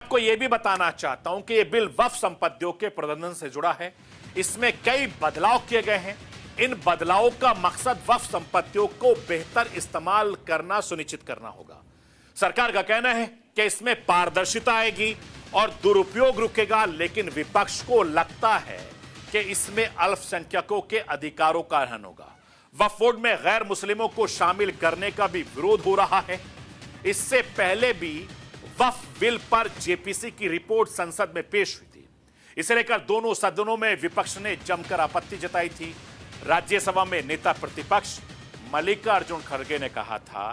आपको यह भी बताना चाहता हूं कि यह बिल वक्फ संपत्तियों के प्रबंधन से जुड़ा है। इसमें कई बदलाव किए गए हैं। इन बदलावों का मकसद वक्फ संपत्तियों को बेहतर इस्तेमाल करना सुनिश्चित करना होगा। सरकार का कहना है कि इसमें पारदर्शिता आएगी और दुरुपयोग रुकेगा, लेकिन विपक्ष को लगता है कि इसमें अल्पसंख्यकों के अधिकारों का हनन होगा। वक्फ बोर्ड में गैर मुस्लिमों को शामिल करने का भी विरोध हो रहा है। इससे पहले भी वक्फ बिल पर जेपीसी की रिपोर्ट संसद में पेश हुई थी। इसे लेकर दोनों सदनों में विपक्ष ने जमकर आपत्ति जताई थी। राज्यसभा में नेता प्रतिपक्ष मल्लिकार्जुन खड़गे ने कहा था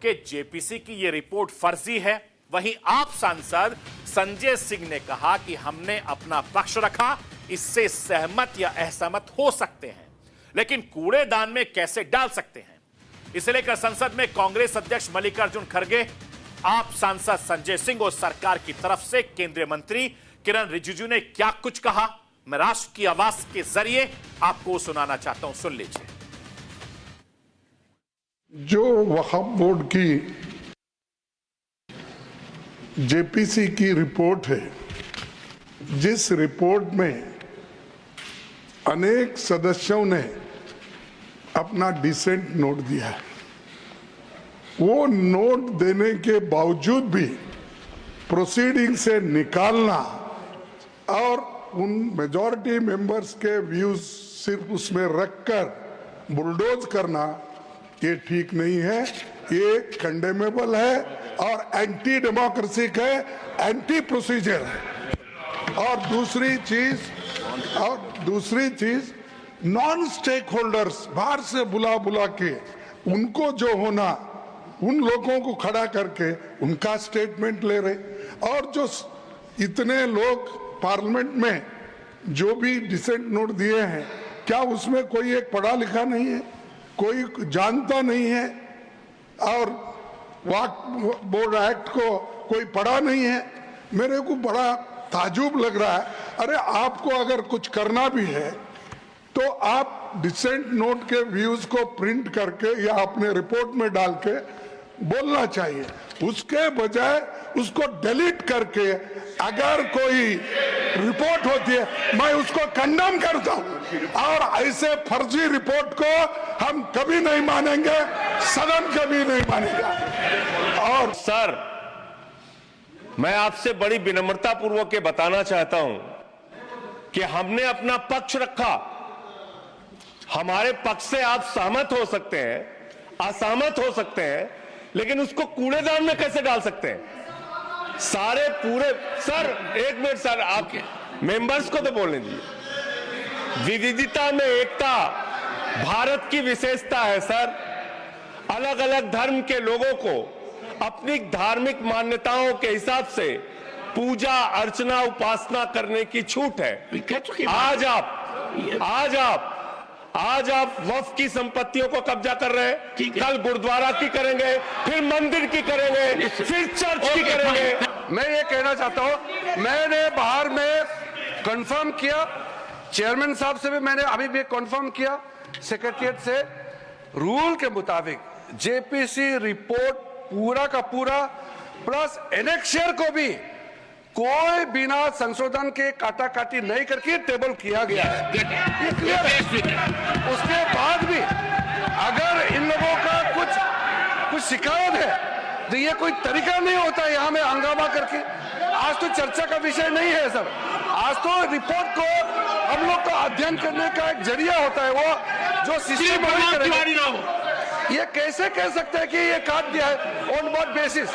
कि जेपीसी की यह रिपोर्ट फर्जी है। वहीं आप सांसद संजय सिंह ने कहा कि हमने अपना पक्ष रखा, इससे सहमत या असहमत हो सकते हैं, लेकिन कूड़ेदान में कैसे डाल सकते हैं। इसे लेकर संसद में कांग्रेस अध्यक्ष मल्लिकार्जुन खड़गे, आप सांसद संजय सिंह और सरकार की तरफ से केंद्रीय मंत्री किरण रिजिजू ने क्या कुछ कहा, मैं राष्ट्र की आवाज के जरिए आपको सुनाना चाहता हूं, सुन लीजिए। जो वक्फ बोर्ड की जेपीसी की रिपोर्ट है, जिस रिपोर्ट में अनेक सदस्यों ने अपना डिसेंट नोट दिया है, वो नोट देने के बावजूद भी प्रोसीडिंग से निकालना और उन मेजॉरिटी मेंबर्स के व्यूज सिर्फ उसमें रखकर बुलडोज करना, ये ठीक नहीं है, ये कंडेमेबल है और एंटी डेमोक्रेसिक है, एंटी प्रोसीजर है। और दूसरी चीज नॉन स्टेक होल्डर्स बाहर से बुला के उनको जो होना, उन लोगों को खड़ा करके उनका स्टेटमेंट ले रहे। और जो इतने लोग पार्लियामेंट में जो भी डिसेंट नोट दिए हैं, क्या उसमें कोई एक पढ़ा लिखा नहीं है, कोई जानता नहीं है और वक्फ बोर्ड एक्ट को कोई पढ़ा नहीं है? मेरे को बड़ा ताजुब लग रहा है। अरे आपको अगर कुछ करना भी है तो आप डिसेंट नोट के व्यूज को प्रिंट करके या अपने रिपोर्ट में डाल के बोलना चाहिए, उसके बजाय उसको डिलीट करके अगर कोई रिपोर्ट होती है मैं उसको कंडेम करता हूं। और ऐसे फर्जी रिपोर्ट को हम कभी नहीं मानेंगे, सदन कभी नहीं मानेगा। और सर, मैं आपसे बड़ी विनम्रता पूर्वक ये बताना चाहता हूं कि हमने अपना पक्ष रखा। हमारे पक्ष से आप सहमत हो सकते हैं, असहमत हो सकते हैं, लेकिन उसको कूड़ेदान में कैसे डाल सकते हैं? सारे पूरे सर, एक मिनट सर, आप मेंबर्स को तो बोलने दीजिए। विविधता में एकता भारत की विशेषता है सर। अलग अलग धर्म के लोगों को अपनी धार्मिक मान्यताओं के हिसाब से पूजा अर्चना उपासना करने की छूट है। आज आप वक्फ की संपत्तियों को कब्जा कर रहे हैं, कल गुरुद्वारा की करेंगे, फिर मंदिर की करेंगे, फिर चर्च की करेंगे। मैं ये कहना चाहता हूं, मैंने बाहर में कंफर्म किया, चेयरमैन साहब से भी मैंने अभी भी कंफर्म किया, सेक्रेटरिएट से, रूल के मुताबिक जेपीसी रिपोर्ट पूरा का पूरा प्लस एनेक्शियर को भी कोई बिना संशोधन के काटा काटी नहीं करके टेबल किया गया है, ये क्लियर है। उसके बाद भी अगर इन लोगों का कुछ शिकायत है तो ये कोई तरीका नहीं होता है यहाँ में हंगामा करके। आज तो चर्चा का विषय नहीं है सर, आज तो रिपोर्ट को हम लोग का अध्ययन करने का एक जरिया होता है, वो जो सिस्टम ये कैसे कह सकते हैं कि ये काट दिया है ऑन व्हाट बेसिस?